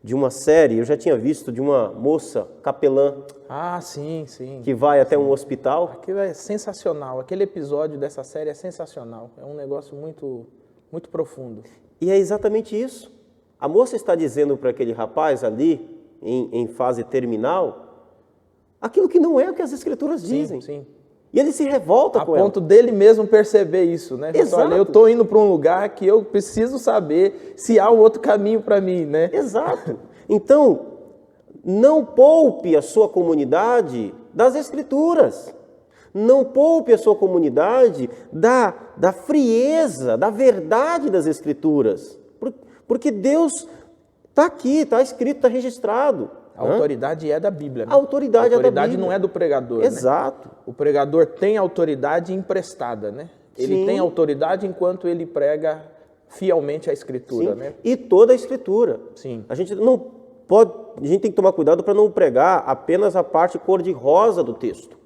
de uma série, eu já tinha visto, de uma moça capelã. Ah, sim. Que vai até um hospital. Aquilo é sensacional, aquele episódio dessa série é sensacional, é um negócio muito, muito profundo. E é exatamente isso. A moça está dizendo para aquele rapaz ali, em fase terminal, aquilo que não é o que as Escrituras dizem. Sim. E ele se revolta com ela. A ponto dele mesmo perceber isso, né? Exato. Olha, eu estou indo para um lugar que eu preciso saber se há um outro caminho para mim, né? Exato. Então, não poupe a sua comunidade das Escrituras. Não poupe a sua comunidade da frieza, da verdade das Escrituras. Porque Deus está aqui, está escrito, está registrado. A autoridade é da Bíblia, né? A autoridade é da Bíblia. A autoridade não é do pregador, Exato. Né? O pregador tem autoridade emprestada, né? Ele tem autoridade enquanto ele prega fielmente a Escritura, né? E toda a Escritura. Sim. A gente tem que tomar cuidado para não pregar apenas a parte cor-de-rosa do texto.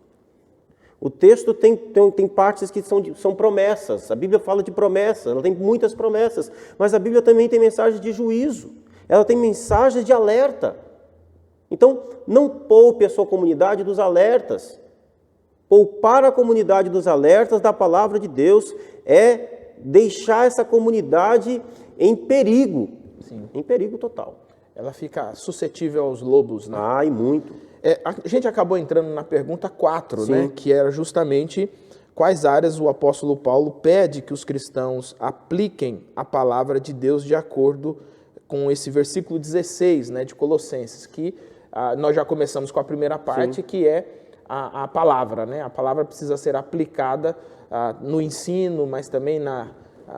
O texto tem partes que são promessas. A Bíblia fala de promessas, ela tem muitas promessas. Mas a Bíblia também tem mensagens de juízo. Ela tem mensagens de alerta. Então, não poupe a sua comunidade dos alertas. Poupar a comunidade dos alertas da palavra de Deus é deixar essa comunidade em perigo, Sim. em perigo total. Ela fica suscetível aos lobos, né? E muito. A gente acabou entrando na pergunta 4, Sim. né? Que era justamente quais áreas o apóstolo Paulo pede que os cristãos apliquem a palavra de Deus de acordo com esse versículo 16, né, de Colossenses, que nós já começamos com a primeira parte, Sim. que é a palavra, né? A palavra precisa ser aplicada no ensino, mas também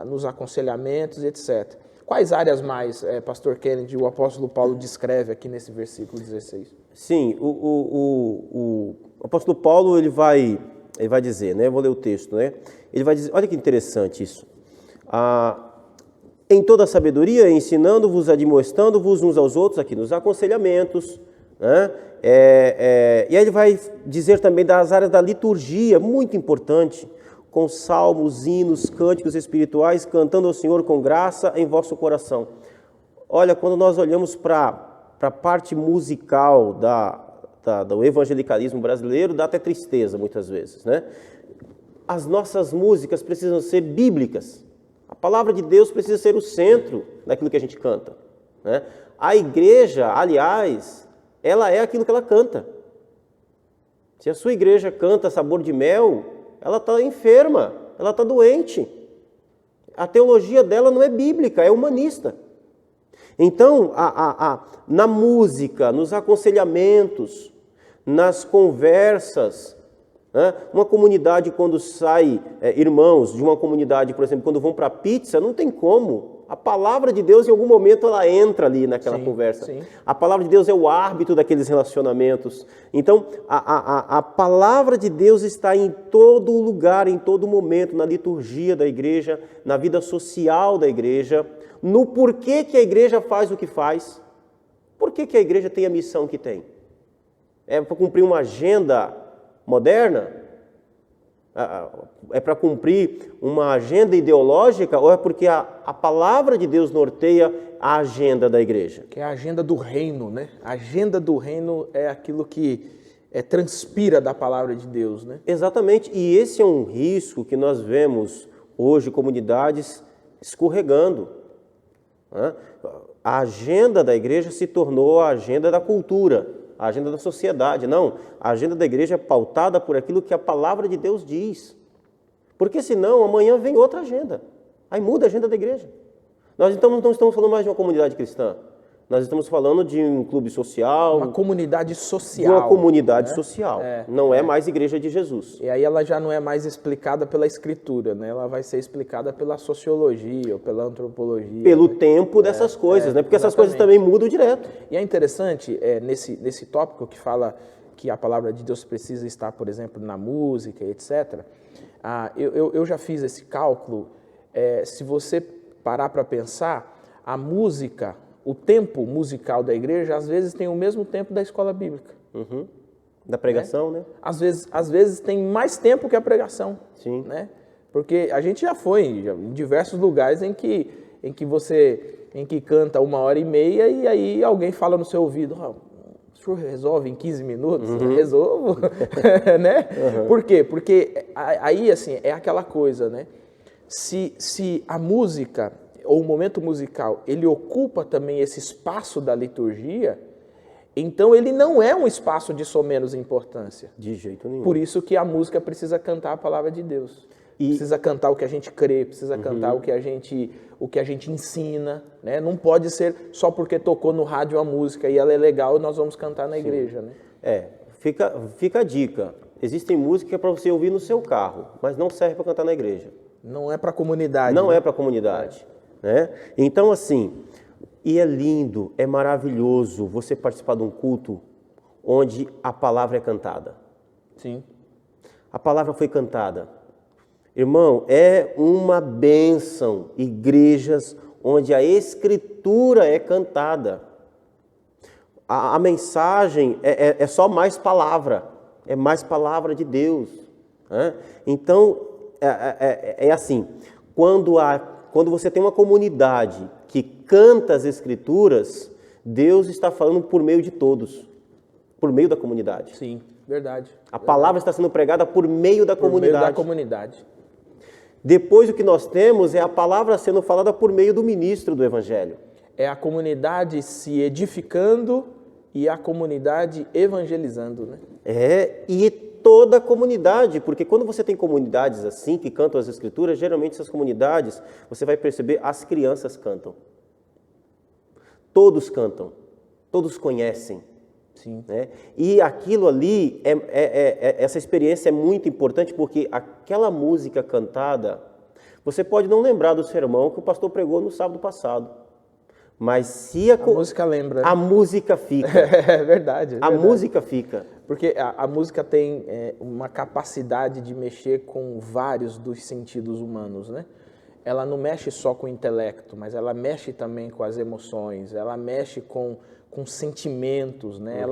nos aconselhamentos, etc. Quais áreas mais, pastor Kennedy, o apóstolo Paulo descreve aqui nesse versículo 16? Sim, o apóstolo Paulo ele vai dizer, né? Eu vou ler o texto, né? Ele vai dizer, olha que interessante isso. Em toda a sabedoria, ensinando-vos, admoestando-vos uns aos outros, aqui nos aconselhamentos, né? E aí ele vai dizer também das áreas da liturgia, muito importante, com salmos, hinos, cânticos espirituais, cantando ao Senhor com graça em vosso coração. Olha, quando nós olhamos para a parte musical do evangelicalismo brasileiro, dá até tristeza muitas vezes, né? As nossas músicas precisam ser bíblicas. A palavra de Deus precisa ser o centro daquilo que a gente canta, né? A igreja, aliás, ela é aquilo que ela canta. Se a sua igreja canta sabor de mel, ela está enferma, ela está doente. A teologia dela não é bíblica, é humanista. Então, na música, nos aconselhamentos, nas conversas, né? Uma comunidade quando sai, irmãos de uma comunidade, por exemplo, quando vão para a pizza, não tem como. A palavra de Deus, em algum momento, ela entra ali naquela conversa. Sim. A palavra de Deus é o árbitro daqueles relacionamentos. Então, a palavra de Deus está em todo lugar, em todo momento, na liturgia da igreja, na vida social da igreja, no porquê que a igreja faz o que faz. Por que a igreja tem a missão que tem? É para cumprir uma agenda moderna? É para cumprir uma agenda ideológica ou é porque a palavra de Deus norteia a agenda da igreja? Que é a agenda do reino, né? A agenda do reino é aquilo que transpira da palavra de Deus, né? Exatamente, e esse é um risco que nós vemos hoje, comunidades escorregando, né? A agenda da igreja se tornou a agenda da cultura, a agenda da sociedade. Não, a agenda da igreja é pautada por aquilo que a palavra de Deus diz. Porque senão amanhã vem outra agenda. Aí muda a agenda da igreja. Nós então não estamos falando mais de uma comunidade cristã. Nós estamos falando de um clube social. Uma comunidade social. De uma comunidade social. Não é mais igreja de Jesus. E aí ela já não é mais explicada pela escritura, né? Ela vai ser explicada pela sociologia ou pela antropologia. Pelo tempo dessas coisas, né? Porque essas coisas também mudam direto. E é interessante, nesse tópico que fala que a palavra de Deus precisa estar, por exemplo, na música, etc. Eu já fiz esse cálculo. Se você parar para pensar, a música, o tempo musical da igreja, às vezes tem o mesmo tempo da escola bíblica. Uhum. Da pregação, né? Às vezes tem mais tempo que a pregação. Sim. Né? Porque a gente já foi em diversos lugares em que canta 1h30 e aí alguém fala no seu ouvido, o senhor resolve em 15 minutos? Resolvo. Né? Por quê? Porque aí, assim, é aquela coisa, né? Se a música, ou o momento musical, ele ocupa também esse espaço da liturgia, então ele não é um espaço de somenos importância. De jeito nenhum. Por isso que a música precisa cantar a palavra de Deus. Precisa cantar o que a gente crê, precisa cantar o que a gente ensina, né? Não pode ser só porque tocou no rádio a música e ela é legal e nós vamos cantar na igreja, né? Fica a dica. Existem músicas para você ouvir no seu carro, mas não serve para cantar na igreja. Não é para a comunidade. Não é para a comunidade. Né? Então, assim, e é lindo, é maravilhoso você participar de um culto onde a palavra é cantada. Sim. A palavra foi cantada. Irmão, é uma bênção igrejas onde a escritura é cantada. A mensagem é só mais palavra, é mais palavra de Deus. Né? Então, é assim, quando você tem uma comunidade que canta as escrituras, Deus está falando por meio de todos, por meio da comunidade. Sim, verdade. A palavra está sendo pregada por meio da comunidade. Por meio da comunidade. Depois o que nós temos é a palavra sendo falada por meio do ministro do Evangelho. É a comunidade se edificando e a comunidade evangelizando, né? E toda a comunidade, porque quando você tem comunidades assim, que cantam as Escrituras, geralmente essas comunidades, você vai perceber, as crianças cantam. Todos cantam, todos conhecem. Sim. Né? E aquilo ali, essa experiência é muito importante, porque aquela música cantada, você pode não lembrar do sermão que o pastor pregou no sábado passado, mas se a música lembra. A música fica. É verdade. A música fica. Porque a música tem uma capacidade de mexer com vários dos sentidos humanos, né? Ela não mexe só com o intelecto, mas ela mexe também com as emoções, ela mexe com sentimentos, né?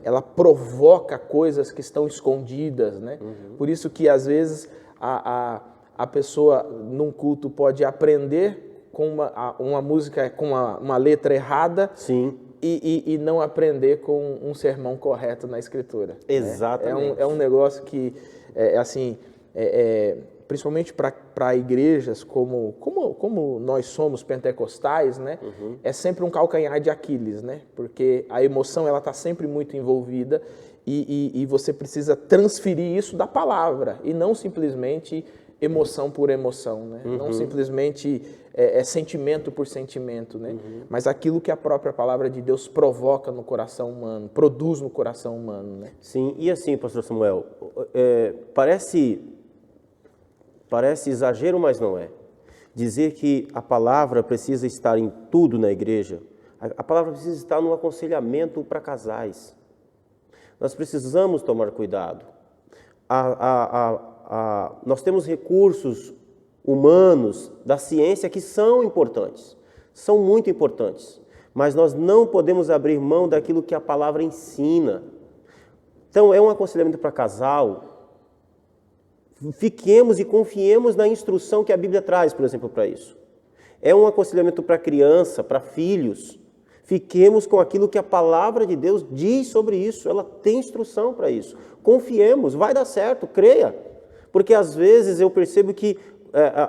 Ela provoca coisas que estão escondidas, né? Por isso que às vezes a pessoa num culto pode aprender com uma música com uma letra errada. Sim. E não aprender com um sermão correto na Escritura. Exatamente. Né? É um negócio que, principalmente para igrejas como nós somos pentecostais, né? É sempre um calcanhar de Aquiles, né? Porque a emoção ela está sempre muito envolvida e você precisa transferir isso da palavra e não simplesmente emoção por emoção, né? Não simplesmente sentimento por sentimento, né? Mas aquilo que a própria palavra de Deus provoca no coração humano, produz no coração humano, né? Sim, e assim, pastor Samuel, parece exagero, mas não é. Dizer que a palavra precisa estar em tudo na igreja, a palavra precisa estar no aconselhamento para casais. Nós precisamos tomar cuidado. Nós temos recursos humanos da ciência que são importantes, são muito importantes, mas nós não podemos abrir mão daquilo que a palavra ensina. Então, é um aconselhamento para casal. Fiquemos e confiemos na instrução que a Bíblia traz, por exemplo, para isso. É um aconselhamento para criança, para filhos. Fiquemos com aquilo que a palavra de Deus diz sobre isso. Ela tem instrução para isso. Confiemos, vai dar certo, creia. Porque às vezes eu percebo que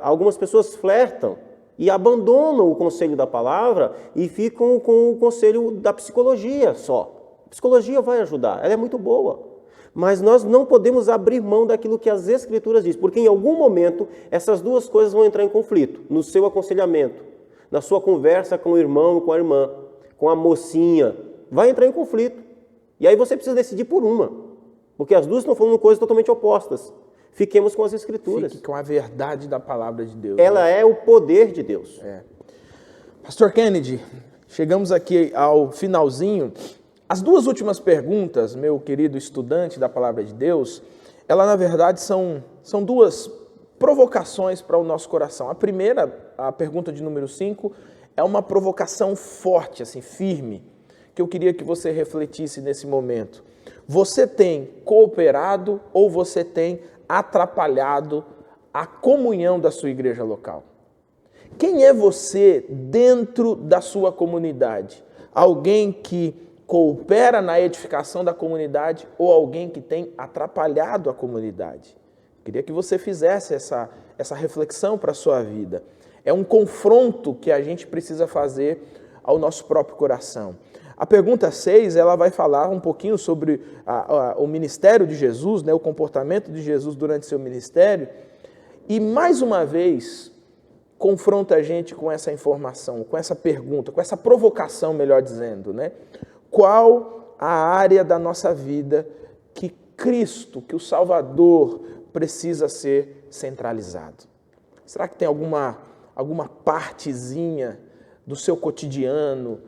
algumas pessoas flertam e abandonam o conselho da palavra e ficam com o conselho da psicologia só. A psicologia vai ajudar, ela é muito boa. Mas nós não podemos abrir mão daquilo que as Escrituras dizem, porque em algum momento essas duas coisas vão entrar em conflito, no seu aconselhamento, na sua conversa com o irmão, com a irmã, com a mocinha, vai entrar em conflito. E aí você precisa decidir por uma, porque as duas estão falando coisas totalmente opostas. Fiquemos com as Escrituras. Fique com a verdade da palavra de Deus. Ela é o poder de Deus. Pastor Kennedy, chegamos aqui ao finalzinho. As duas últimas perguntas, meu querido estudante da palavra de Deus, elas na verdade são duas provocações para o nosso coração. A primeira, a pergunta de número 5, é uma provocação forte, assim, firme, que eu queria que você refletisse nesse momento. Você tem cooperado ou você tem atrapalhado a comunhão da sua igreja local? Quem é você dentro da sua comunidade? Alguém que coopera na edificação da comunidade ou alguém que tem atrapalhado a comunidade? Queria que você fizesse essa reflexão para a sua vida. É um confronto que a gente precisa fazer ao nosso próprio coração. A pergunta 6, ela vai falar um pouquinho sobre o ministério de Jesus, né, o comportamento de Jesus durante seu ministério, e mais uma vez confronta a gente com essa informação, com essa pergunta, com essa provocação, melhor dizendo, né? Qual a área da nossa vida que Cristo, que o Salvador, precisa ser centralizado? Será que tem alguma partezinha do seu cotidiano,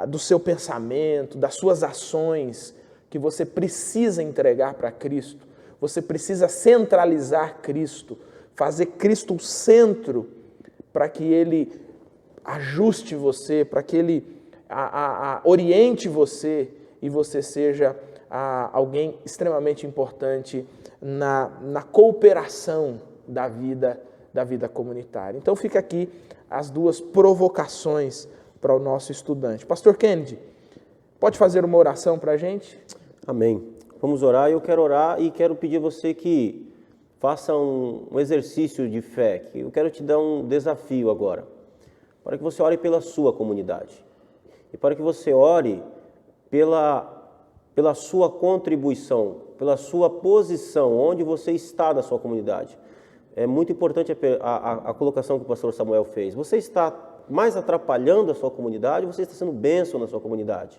do seu pensamento, das suas ações, que você precisa entregar para Cristo? Você precisa centralizar Cristo, fazer Cristo o centro, para que Ele ajuste você, para que Ele oriente você e você seja alguém extremamente importante na cooperação da vida comunitária. Então fica aqui as duas provocações para o nosso estudante. Pastor Kennedy, pode fazer uma oração para a gente? Amém. Vamos orar. Eu quero orar e quero pedir a você que faça um exercício de fé, que eu quero te dar um desafio agora, para que você ore pela sua comunidade e para que você ore pela sua contribuição, pela sua posição, onde você está na sua comunidade. É muito importante a colocação que o pastor Samuel fez. Você está mais atrapalhando a sua comunidade, você está sendo bênção na sua comunidade.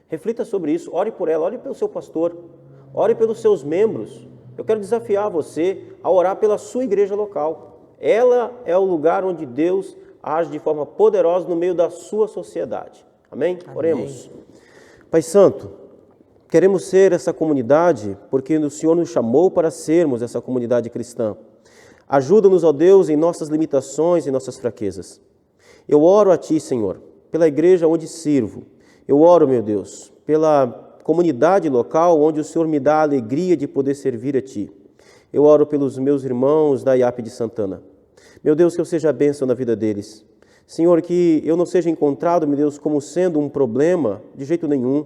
Reflita sobre isso, ore por ela, ore pelo seu pastor, ore pelos seus membros. Eu quero desafiar você a orar pela sua igreja local. Ela é o lugar onde Deus age de forma poderosa no meio da sua sociedade. Amém? Amém. Oremos. Pai Santo, queremos ser essa comunidade porque o Senhor nos chamou para sermos essa comunidade cristã. Ajuda-nos, ó Deus, em nossas limitações e nossas fraquezas. Eu oro a Ti, Senhor, pela igreja onde sirvo. Eu oro, meu Deus, pela comunidade local onde o Senhor me dá a alegria de poder servir a Ti. Eu oro pelos meus irmãos da IAP de Santana. Meu Deus, que eu seja a bênção na vida deles. Senhor, que eu não seja encontrado, meu Deus, como sendo um problema, de jeito nenhum.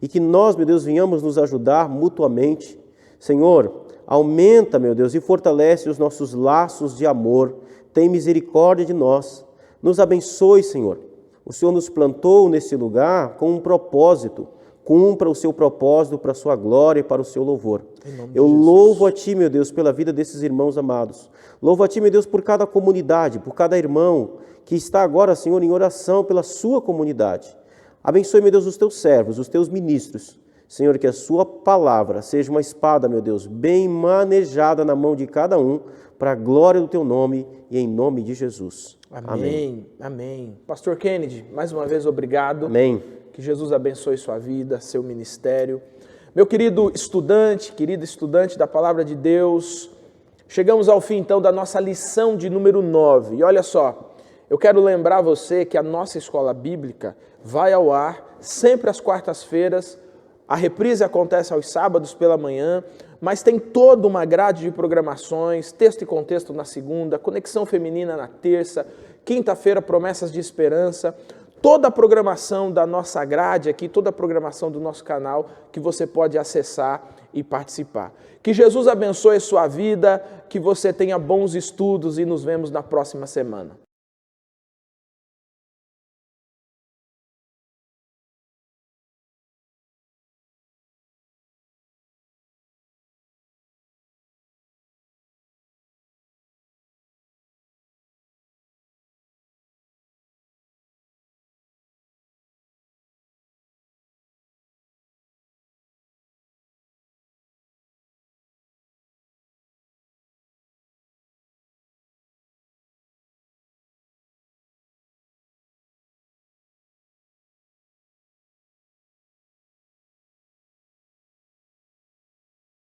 E que nós, meu Deus, venhamos nos ajudar mutuamente. Senhor, aumenta, meu Deus, e fortalece os nossos laços de amor. Tem misericórdia de nós. Nos abençoe, Senhor. O Senhor nos plantou nesse lugar com um propósito. Cumpra o seu propósito para a sua glória e para o seu louvor. Eu louvo a Ti, meu Deus, pela vida desses irmãos amados. Louvo a Ti, meu Deus, por cada comunidade, por cada irmão que está agora, Senhor, em oração pela sua comunidade. Abençoe, meu Deus, os Teus servos, os Teus ministros. Senhor, que a Sua palavra seja uma espada, meu Deus, bem manejada na mão de cada um, para a glória do Teu nome e em nome de Jesus. Amém. Amém. Pastor Kennedy, mais uma vez, obrigado. Amém. Que Jesus abençoe sua vida, seu ministério. Meu querido estudante, querida estudante da Palavra de Deus, chegamos ao fim então da nossa lição de número 9. E olha só, eu quero lembrar você que a nossa escola bíblica vai ao ar sempre às quartas-feiras. A reprise acontece aos sábados pela manhã, mas tem toda uma grade de programações, texto e contexto na segunda, conexão feminina na terça, quinta-feira promessas de esperança. Toda a programação da nossa grade aqui, toda a programação do nosso canal que você pode acessar e participar. Que Jesus abençoe a sua vida, que você tenha bons estudos e nos vemos na próxima semana.